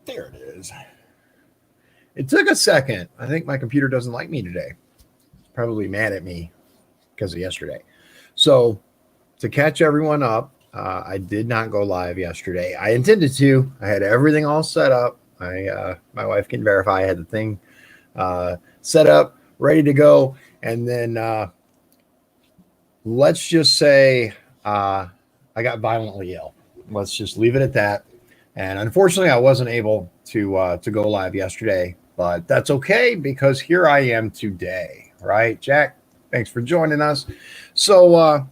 There it is. It took a second. I think my computer doesn't like me today. It's probably mad at me because of yesterday. So to catch everyone up, I did not go live yesterday. I intended to. I had everything all set up. My wife can verify I had the thing set up, ready to go. And then let's just say I got violently ill. Let's just leave it at that. And unfortunately, I wasn't able to go live yesterday, but that's okay because here I am today, right? Jack, thanks for joining us. So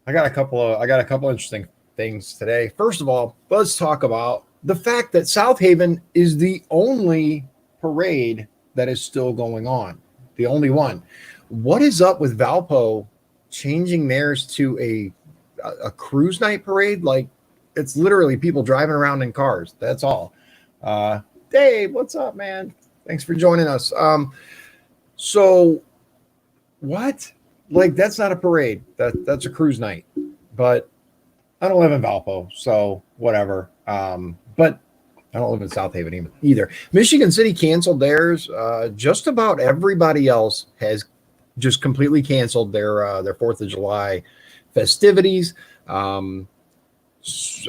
I got a couple interesting things today. First of all, let's talk about the fact that South Haven is the only parade that is still going on, the only one. What is up with Valpo changing theirs to a cruise night parade? Like, it's literally people driving around in cars. That's all. Dave, what's up, man? Thanks for joining us. So what? Like, that's not a parade. That's a cruise night. But I don't live in Valpo, so whatever. But I don't live in South Haven either. Michigan City canceled theirs. Just about everybody else has just completely canceled their 4th of July festivities.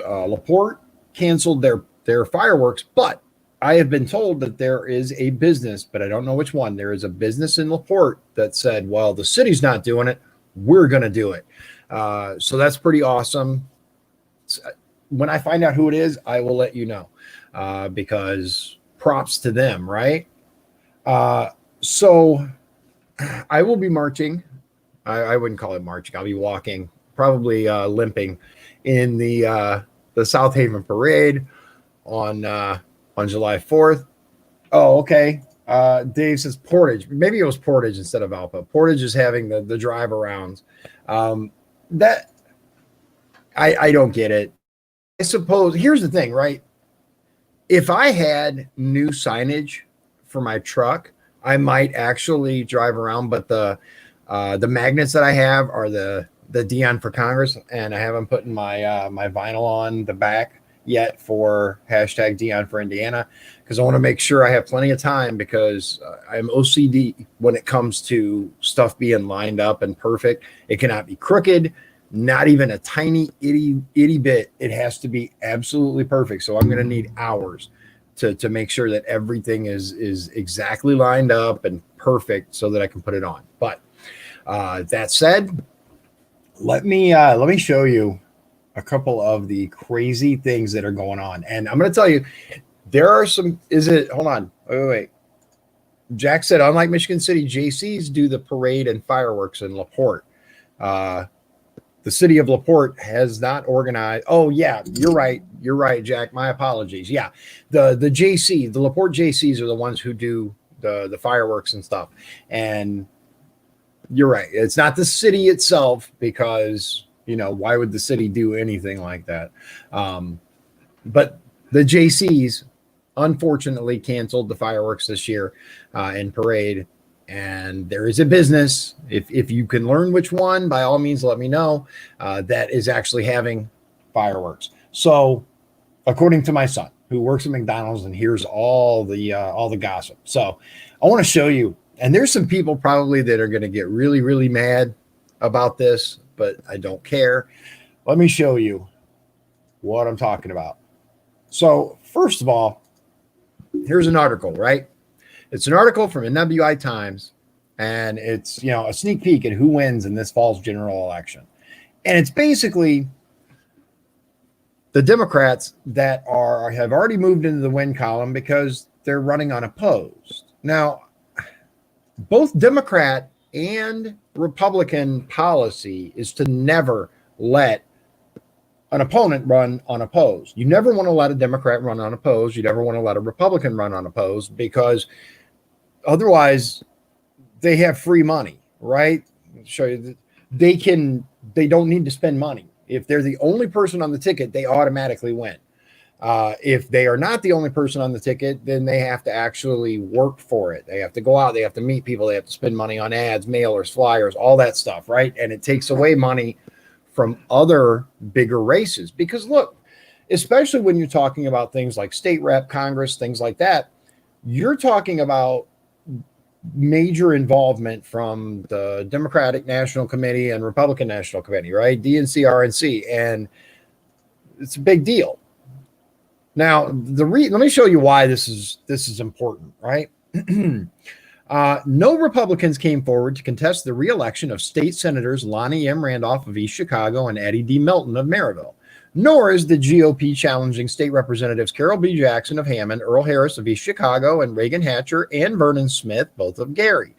LaPorte canceled their fireworks, but I have been told that there is a business, but I don't know which one. There is a business in LaPorte that said, well, the city's not doing it, we're going to do it. So that's pretty awesome. When I find out who it is, I will let you know, because props to them, right? So I will be marching. I wouldn't call it marching. I'll be walking, probably limping in the South Haven parade on July 4th. Oh, okay. Dave says Portage. Maybe it was Portage instead of Valpo. Portage is having the drive arounds. That I don't get it. I suppose here's the thing, right? If I had new signage for my truck, I might actually drive around, but the magnets that I have are the Dion for Congress, and I haven't put my my vinyl on the back yet for hashtag Dion for Indiana, because I want to make sure I have plenty of time, because I'm OCD when it comes to stuff being lined up and perfect. It cannot be crooked, not even a tiny itty bit. It has to be absolutely perfect. So I'm going to need hours to make sure that everything is exactly lined up and perfect so that I can put it on. But that said, let me show you a couple of the crazy things that are going on. And I'm going to tell you, there are some, hold on. Wait. Jack said, unlike Michigan City, JCs do the parade and fireworks in LaPorte. The city of LaPorte has not organized. Oh yeah, you're right. You're right, Jack. My apologies. Yeah. The LaPorte JCs are the ones who do the fireworks and stuff. And you're right. It's not the city itself, because, why would the city do anything like that? But the JCs unfortunately canceled the fireworks this year in parade. And there is a business, if you can learn which one, by all means, let me know, that is actually having fireworks. So according to my son, who works at McDonald's and hears all the gossip. So I want to show you. And there's some people probably that are going to get really, really mad about this, but I don't care. Let me show you what I'm talking about. So first of all, here's an article, right? It's an article from NWI Times, and it's, a sneak peek at who wins in this fall's general election. And it's basically the Democrats that have already moved into the win column because they're running unopposed. Now, both Democrat and Republican policy is to never let an opponent run unopposed. You never want to let a Democrat run unopposed. You never want to let a Republican run unopposed, because otherwise they have free money, right? Show you that they don't need to spend money. If they're the only person on the ticket, they automatically win. If they are not the only person on the ticket, then they have to actually work for it. They have to go out, they have to meet people, they have to spend money on ads, mailers, flyers, all that stuff, right? And it takes away money from other bigger races. Because look, especially when you're talking about things like state rep, Congress, things like that. You're talking about major involvement from the Democratic National Committee and Republican National Committee, right? DNC, RNC, and it's a big deal. Now, let me show you why this is important, right? No Republicans came forward to contest the re-election of state senators Lonnie M. Randolph of East Chicago and Eddie D. Milton of Maryville, nor is the GOP challenging state representatives Carol B. Jackson of Hammond, Earl Harris of East Chicago, and Reagan Hatcher and Vernon Smith, both of Gary.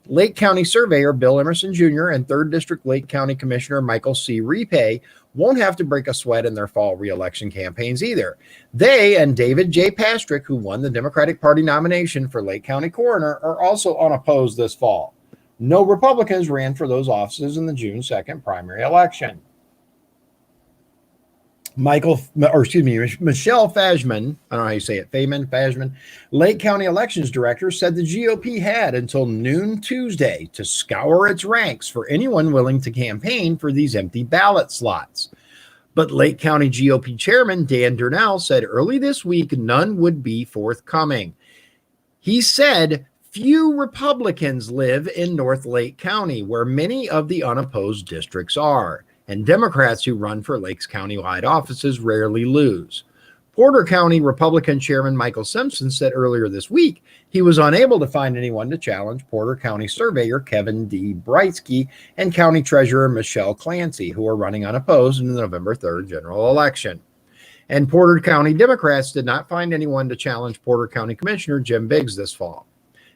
Lake County Surveyor Bill Emerson Jr. and 3rd District Lake County Commissioner Michael C. Repay won't have to break a sweat in their fall re-election campaigns either. They and David J. Pastrick, who won the Democratic Party nomination for Lake County Coroner, are also unopposed this fall. No Republicans ran for those offices in the June 2nd primary election. Michelle Fashman, I don't know how you say it, Fashman, Lake County Elections Director, said the GOP had until noon Tuesday to scour its ranks for anyone willing to campaign for these empty ballot slots. But Lake County GOP Chairman Dan Durnell said early this week none would be forthcoming. He said few Republicans live in North Lake County, where many of the unopposed districts are, and Democrats who run for Lake's countywide offices rarely lose. Porter County Republican Chairman Michael Simpson said earlier this week he was unable to find anyone to challenge Porter County Surveyor Kevin D. Britsky and County Treasurer Michelle Clancy, who are running unopposed in the November 3rd general election. And Porter County Democrats did not find anyone to challenge Porter County Commissioner Jim Biggs this fall.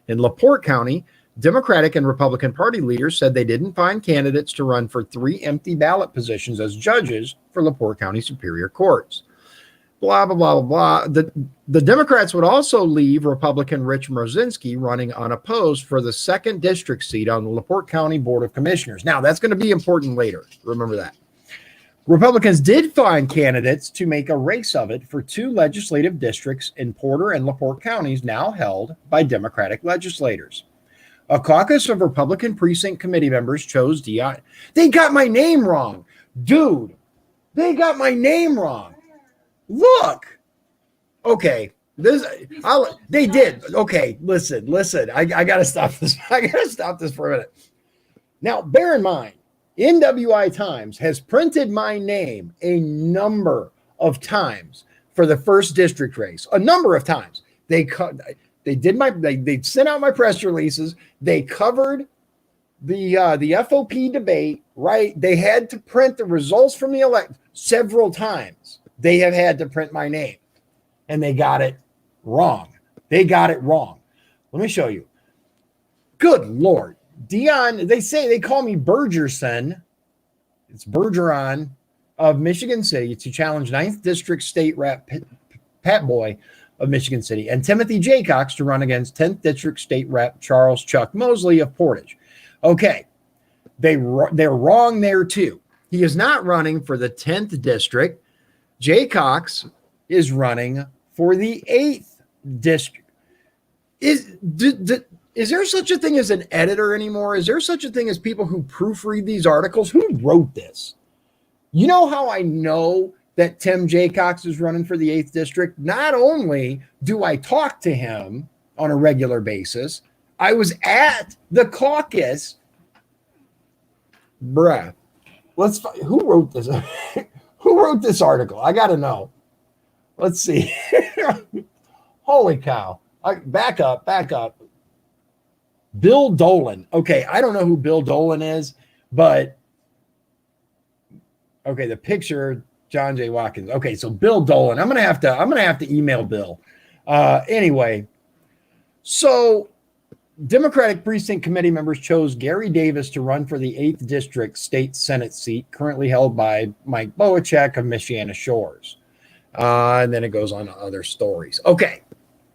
In LaPorte County, Democratic and Republican Party leaders said they didn't find candidates to run for 3 empty ballot positions as judges for LaPorte County Superior Courts. Blah, blah, blah, blah, blah. The Democrats would also leave Republican Rich Mrozinski running unopposed for the 2nd district seat on the LaPorte County Board of Commissioners. Now, that's going to be important later. Remember that. Republicans did find candidates to make a race of it for 2 legislative districts in Porter and LaPorte counties now held by Democratic legislators. A caucus of Republican precinct committee members chose Dion. They got my name wrong. Dude, they got my name wrong. Look. Okay. They did. Okay, listen. I got to stop this. I got to stop this for a minute. Now, bear in mind, NWI Times has printed my name a number of times for the 1st district race. A number of times. They sent out my press releases. They covered the FOP debate, right? They had to print the results from the election several times. They have had to print my name, and they got it wrong. Let me show you. Good Lord. Dion, they call me Bergerson. It's Bergeron of Michigan City to challenge 9th District State Rep Pat Boy of Michigan City, and Timothy Jaycox to run against 10th District State Rep Charles Chuck Mosley of Portage. Okay, they're wrong there too. He is not running for the 10th District. Jaycox is running for the 8th District. Is there such a thing as an editor anymore? Is there such a thing as people who proofread these articles? Who wrote this? You know how I know that Tim Jaycox is running for the 8th District? Not only do I talk to him on a regular basis, I was at the caucus. Bruh. Who wrote this? Who wrote this article? I got to know. Let's see. Holy cow. Back up. Bill Dolan. Okay, I don't know who Bill Dolan is, but okay, the picture, John J. Watkins. Okay, so Bill Dolan. I'm gonna have to email Bill. Anyway, so Democratic precinct committee members chose Gary Davis to run for the 8th District State Senate seat, currently held by Mike Boachek of Michiana Shores. And then it goes on to other stories. Okay,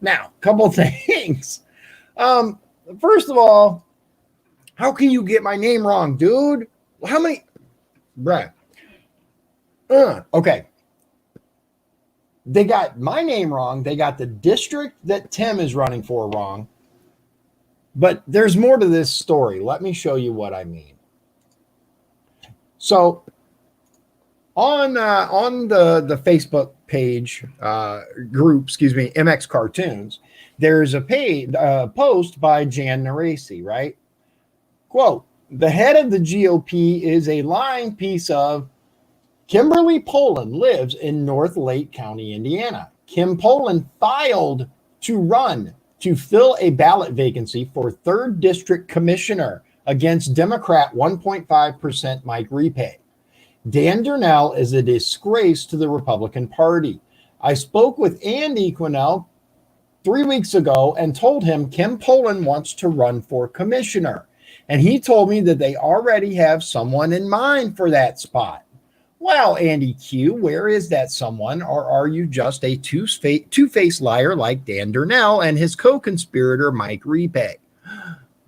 now, a couple of things. First of all, how can you get my name wrong, dude? How many? Bruh. Okay. They got my name wrong. They got the district that Tim is running for wrong. But there's more to this story. Let me show you what I mean. So On the Facebook page group, MX Cartoons, there's a post by Jan Naresi, right? Quote, the head of the GOP is a lying piece of Kimberly Poland lives in North Lake County, Indiana. Kim Poland filed to run to fill a ballot vacancy for 3rd District Commissioner against Democrat 1.5% Mike Repay. Dan Durnell is a disgrace to the Republican Party. I spoke with Andy Quinnell 3 weeks ago and told him Kim Poland wants to run for commissioner. And he told me that they already have someone in mind for that spot. Well, Andy Q, where is that someone? Or are you just a two-faced liar like Dan Durnell and his co-conspirator Mike Repay?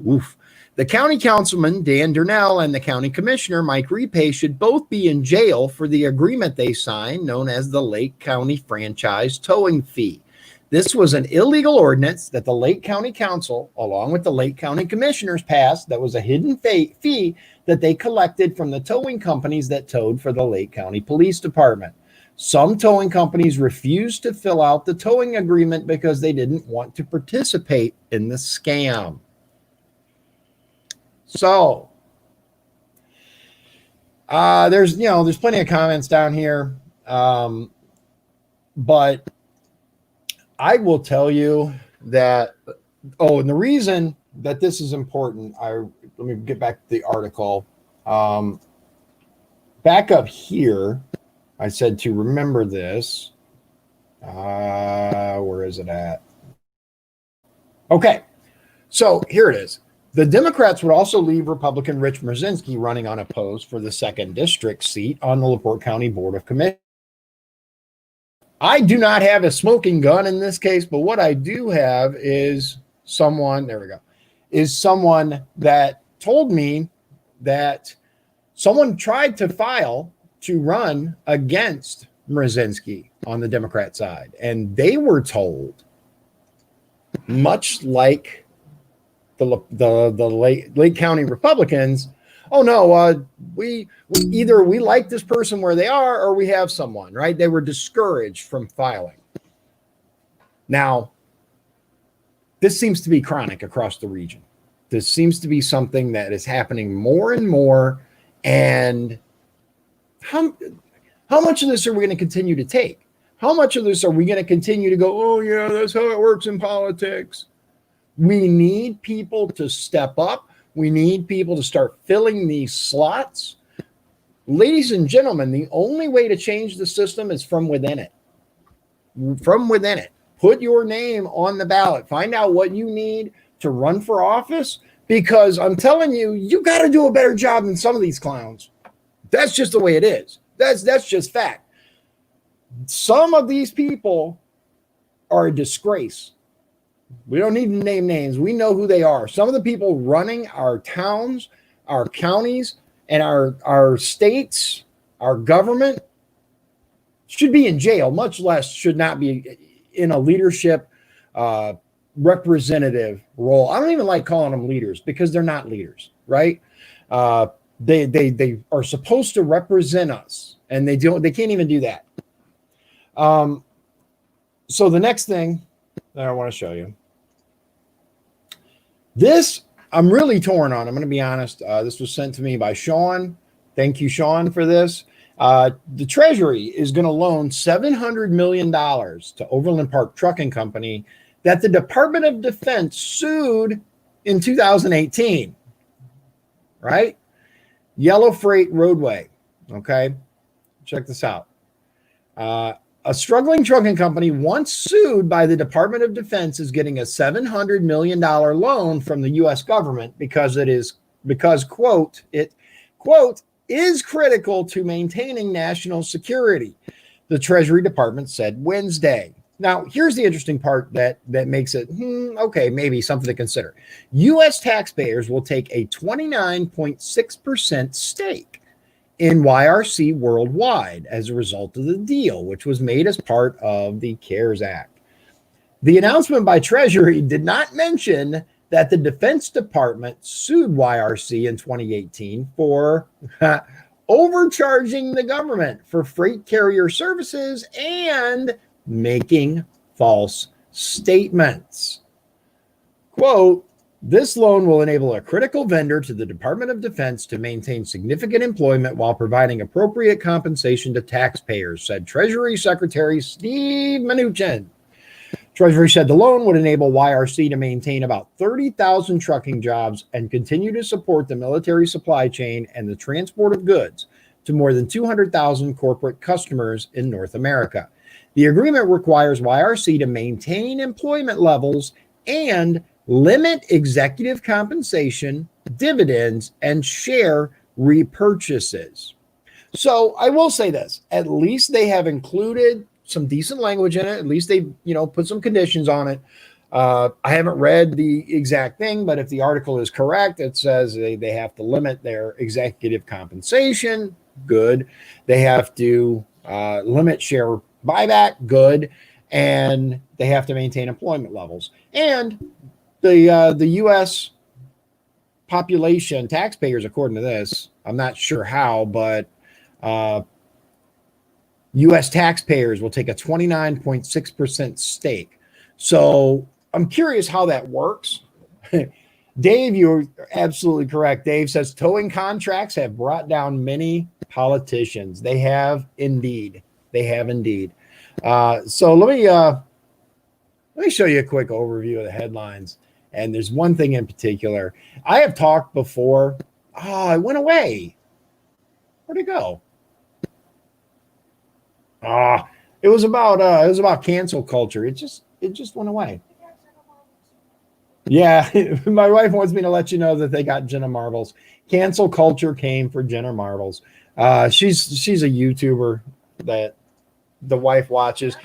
Oof. The county councilman, Dan Durnell, and the county commissioner, Mike Repay, should both be in jail for the agreement they signed, known as the Lake County Franchise Towing Fee. This was an illegal ordinance that the Lake County Council, along with the Lake County Commissioners, passed that was a hidden fee that they collected from the towing companies that towed for the Lake County Police Department. Some towing companies refused to fill out the towing agreement because they didn't want to participate in the scam. So there's plenty of comments down here, but I will tell you that. Oh, and the reason that this is important, let me get back to the article. Back up here, I said to remember this. Where is it at? Okay, so here it is. The Democrats would also leave Republican Rich Mrzinski running unopposed for the 2nd District seat on the LaPorte County Board of Commissioners. I do not have a smoking gun in this case, but what I do have is someone that told me that someone tried to file to run against Mrzinski on the Democrat side, and they were told, much like the Lake County Republicans, oh no, we either we like this person where they are or we have someone, right? They were discouraged from filing. Now, this seems to be chronic across the region. This seems to be something that is happening more and more. And how much of this are we going to continue to take? How much of this are we going to continue to go, oh yeah, that's how it works in politics? We need people to step up. We need people to start filling these slots. Ladies and gentlemen, the only way to change the system is from within it. From within it. Put your name on the ballot. Find out what you need to run for office, because I'm telling you, you got to do a better job than some of these clowns. That's just the way it is. That's just fact. Some of these people are a disgrace. We don't need to name names. We know who they are. Some of the people running our towns, our counties, and our states, our government should be in jail, much less should not be in a leadership representative role. I don't even like calling them leaders because they're not leaders, right? They are supposed to represent us, and they can't even do that. So the next thing that I want to show you, this I'm really torn on. I'm going to be honest. This was sent to me by Sean. Thank you, Sean, for this. The Treasury is going to loan $700 million to Overland Park Trucking Company that the Department of Defense sued in 2018, right? Yellow Freight Roadway, okay? Check this out. A struggling trucking company once sued by the Department of Defense is getting a $700 million loan from the U.S. government because, quote, it, quote, is critical to maintaining national security, the Treasury Department said Wednesday. Now, here's the interesting part that makes it, okay, maybe something to consider. U.S. taxpayers will take a 29.6% stake in YRC worldwide as a result of the deal, which was made as part of the CARES Act. The announcement by Treasury did not mention that the Defense Department sued YRC in 2018 for overcharging the government for freight carrier services, and making false statements. Quote, this loan will enable a critical vendor to the Department of Defense to maintain significant employment while providing appropriate compensation to taxpayers, said Treasury Secretary Steve Mnuchin. Treasury said the loan would enable YRC to maintain about 30,000 trucking jobs and continue to support the military supply chain and the transport of goods to more than 200,000 corporate customers in North America. The agreement requires YRC to maintain employment levels and limit executive compensation, dividends, and share repurchases. So I will say this, at least they have included some decent language in it. At least they, put some conditions on it. I haven't read the exact thing, but if the article is correct, it says they have to limit their executive compensation. Good. They have to limit share buyback. Good. And they have to maintain employment levels. And the U.S. population, taxpayers, according to this, I'm not sure how, but U.S. taxpayers will take a 29.6% stake. So I'm curious how that works. Dave, you're absolutely correct. Dave says towing contracts have brought down many politicians. They have indeed. They have indeed. So let me show you a quick overview of the headlines. And there's one thing in particular. I have talked before. Oh, it went away. Where'd it go? It was about cancel culture. It just went away. Yeah, my wife wants me to let you know that they got Jenna Marbles. Cancel culture came for Jenna Marbles. She's a YouTuber that the wife watches,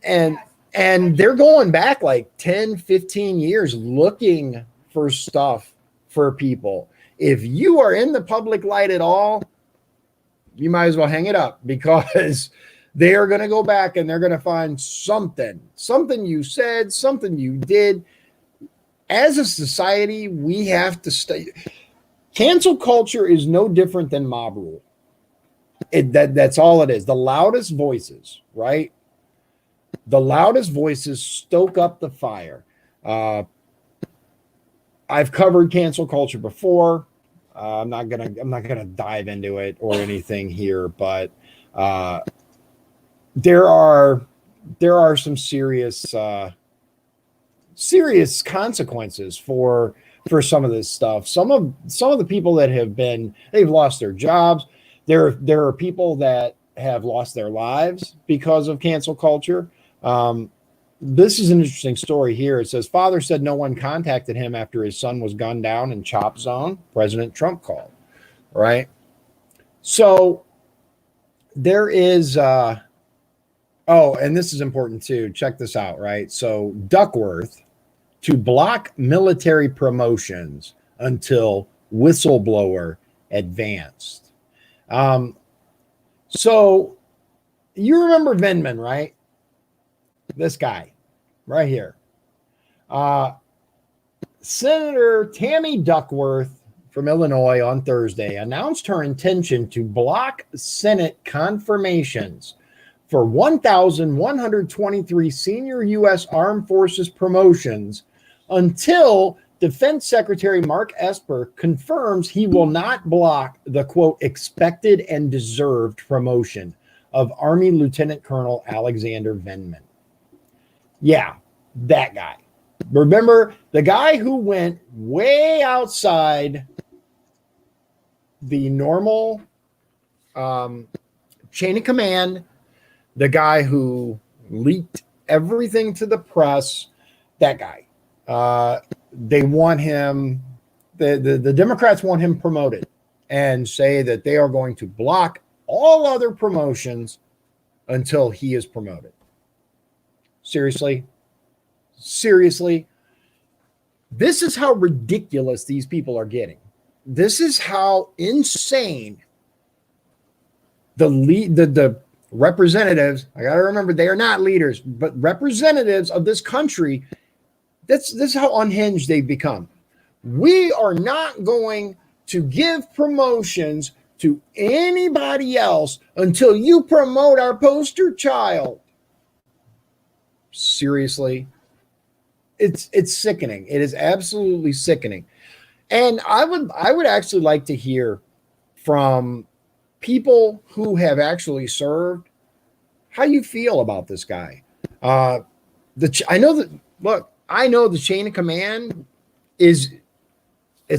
and they're going back like 10, 15 years looking for stuff for people. If you are in the public light at all, you might as well hang it up, because they are going to go back and they're going to find something you said, something you did. As a society, we have to stay. Cancel culture is no different than mob rule. That's all it is. The loudest voices, right? The loudest voices stoke up the fire. I've covered cancel culture before. I'm not gonna dive into it or anything here, but there are some serious consequences for some of this stuff. Some of the people that they've lost their jobs. There are people that have lost their lives because of cancel culture. This is an interesting story here. It says, father said no one contacted him after his son was gunned down in Chop Zone. President Trump called, right? So there is, and this is important too. Check this out, right? So Duckworth to block military promotions until whistleblower advanced. So you remember Vindman, right? This guy right here. Senator Tammy Duckworth from Illinois on Thursday announced her intention to block Senate confirmations for 1,123 senior U.S. Armed Forces promotions until Defense Secretary Mark Esper confirms he will not block the, quote, expected and deserved promotion of Army Lieutenant Colonel Alexander Vindman. Yeah, that guy. Remember, the guy who went way outside the normal chain of command, the guy who leaked everything to the press, that guy. They want him, the Democrats want him promoted and say that they are going to block all other promotions until he is promoted. Seriously? This is how ridiculous these people are getting. This is how insane the representatives, I got to remember, they are not leaders, but representatives of this country, this is how unhinged they've become. We are not going to give promotions to anybody else until you promote our poster child. Seriously, it's sickening. It is absolutely sickening. And I would actually like to hear from people who have actually served how you feel about this guy. I know that, look, I know the chain of command it's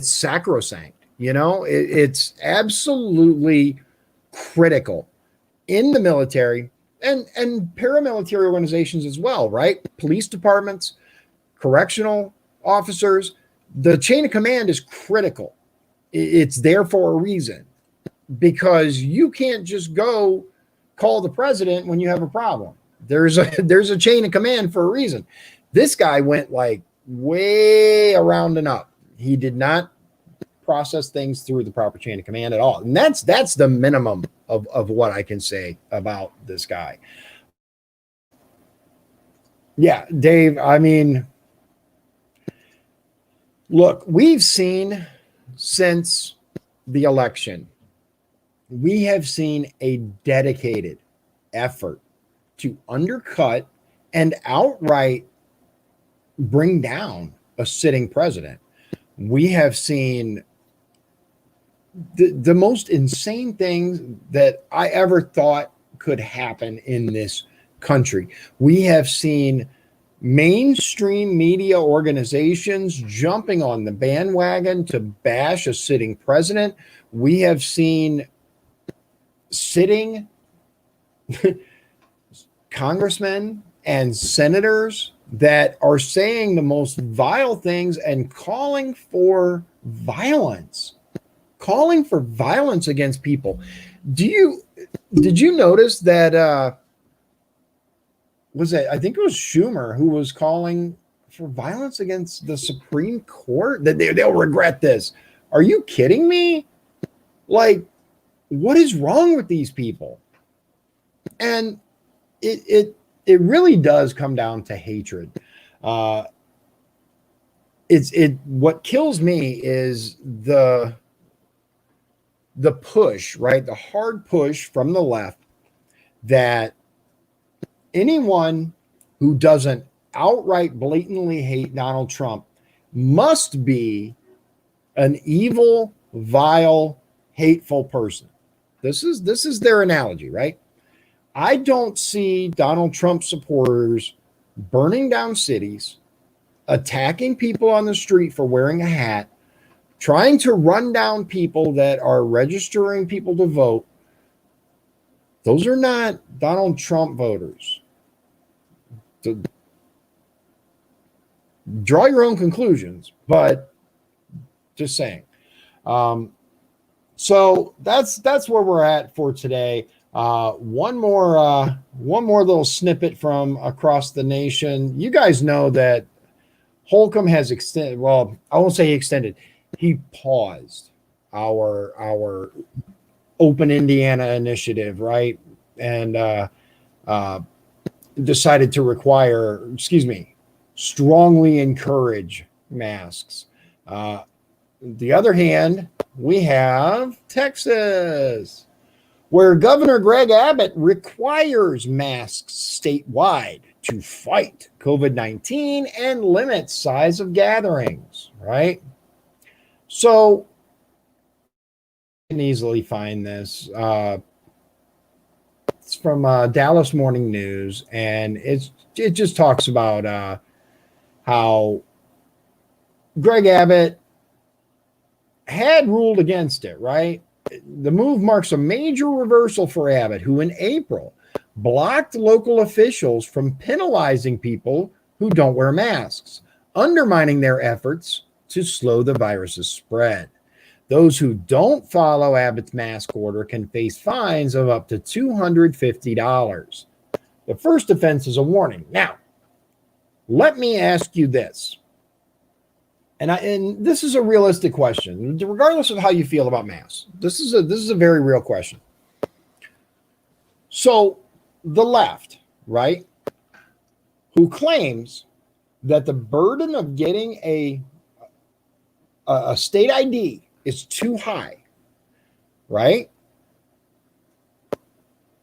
sacrosanct. It's absolutely critical in the military and paramilitary organizations as well, right? Police departments, correctional officers. The chain of command is critical. It's there for a reason, because you can't just go call the president when you have a problem. There's a chain of command for a reason. This guy went like way around and up. He did not process things through the proper chain of command at all. And that's the minimum of what I can say about this guy. Yeah, Dave, I mean, look, we've seen since the election, we have seen a dedicated effort to undercut and outright bring down a sitting president. We have seen the most insane things that I ever thought could happen in this country. We have seen mainstream media organizations jumping on the bandwagon to bash a sitting president. We have seen sitting congressmen and senators that are saying the most vile things and calling for violence against people. Did you notice that I think it was Schumer who was calling for violence against the Supreme Court, that they'll regret this. Are you kidding me? Like, what is wrong with these people? And it really does come down to hatred. What kills me is the push, right? The hard push from the left that anyone who doesn't outright blatantly hate Donald Trump must be an evil, vile, hateful person. This is their analogy, right? I don't see Donald Trump supporters burning down cities, attacking people on the street for wearing a hat, trying to run down people that are registering people to vote. Those are not Donald Trump voters. Draw your own conclusions, but just saying. So that's where we're at for today. One more little snippet from across the nation. You guys know that Holcomb has extended. Well, I won't say he extended. He paused our Open Indiana initiative, right? And decided to strongly encourage masks. The other hand, we have Texas, where Governor Greg Abbott requires masks statewide to fight COVID-19 and limit size of gatherings, right? So you can easily find this. It's from Dallas Morning News, and it just talks about how Greg Abbott had ruled against it, right? The move marks a major reversal for Abbott, who in April blocked local officials from penalizing people who don't wear masks, undermining their efforts to slow the virus's spread. Those who don't follow Abbott's mask order can face fines of up to $250. The first offense is a warning. Now, let me ask you this. And this is a realistic question, regardless of how you feel about masks. This is a very real question. So the left, right, who claims that the burden of getting a state ID is too high, right?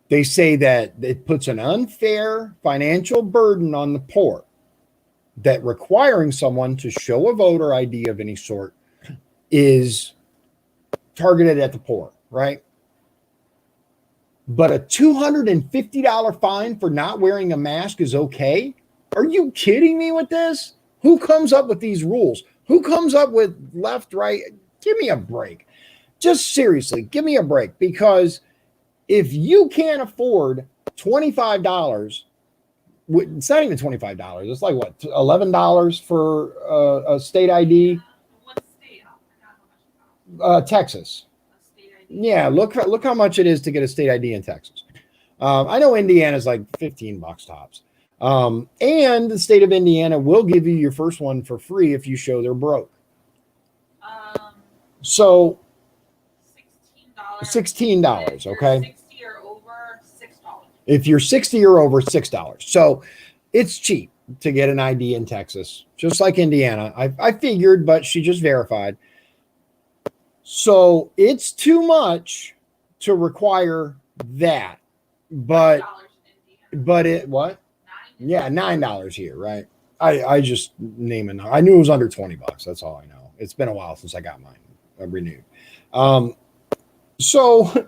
They say that it puts an unfair financial burden on the poor, that requiring someone to show a voter ID of any sort is targeted at the poor, right? But a $250 fine for not wearing a mask is okay? Are you kidding me with this? Who comes up with these rules? Who comes up with left, right? Give me a break. Just seriously, give me a break. Because if you can't afford $25, it's not even $25. It's like what, $11 for a state ID? What state? Oh, Texas. Yeah, look how much it is to get a state ID in Texas. I know Indiana's like $15 tops. And the state of Indiana will give you your first one for free if you show they're broke. So $16, okay? 60 or over, $6. If you're 60 or over, $6. So it's cheap to get an ID in Texas, just like Indiana. I figured, but she just verified. So it's too much to require that. But it what? Yeah, $9 here, right? I just name it. I knew it was under $20. That's all I know. It's been a while since I got mine renewed. So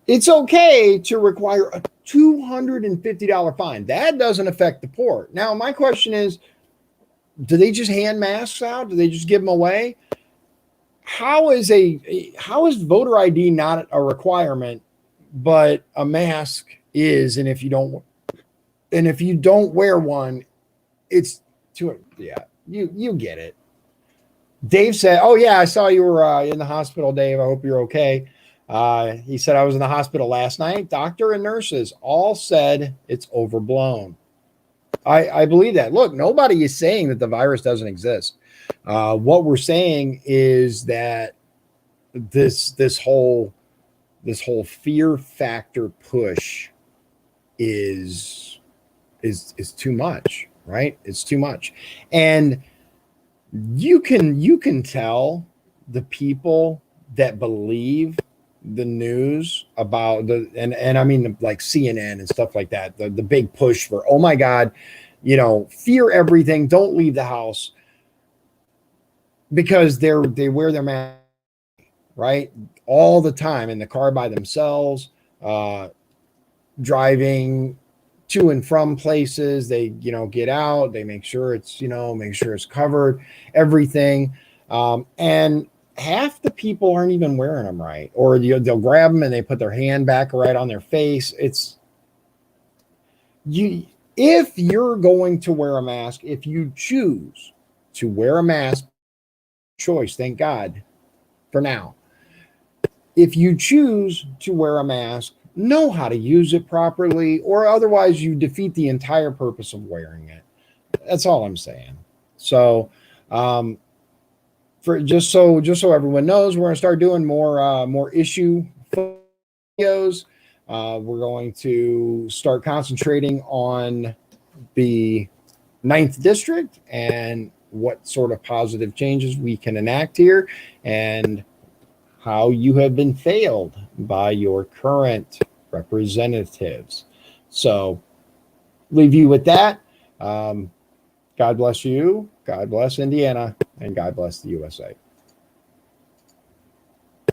it's okay to require a $250 fine. That doesn't affect the poor. Now, my question is, do they just hand masks out? Do they just give them away? How is voter ID not a requirement, but a mask is? And if you don't wear one, it's too. Yeah, you get it. Dave said, "Oh yeah, I saw you were in the hospital, Dave. I hope you're okay." He said, "I was in the hospital last night. Doctor and nurses all said it's overblown." I believe that. Look, nobody is saying that the virus doesn't exist. What we're saying is that this whole fear factor push is too much, right? It's too much. And you can tell the people that believe the news about and I mean like CNN and stuff like that, the big push for, oh my God, fear everything, don't leave the house, because they wear their mask, right, all the time in the car by themselves, driving to and from places. They get out, they make sure it's covered, everything, and half the people aren't even wearing them right, or they'll grab them and they put their hand back right on their face. If you're going to wear a mask, if you choose to wear a mask, choice, thank God for now. If you choose to wear a mask, know how to use it properly, or otherwise you defeat the entire purpose of wearing it. That's all I'm saying. So, for just so everyone knows, we're going to start doing more issue videos. We're going to start concentrating on the 9th district and what sort of positive changes we can enact here, and how you have been failed by your current representatives. So leave you with that. God bless you. God bless Indiana, and God bless the USA.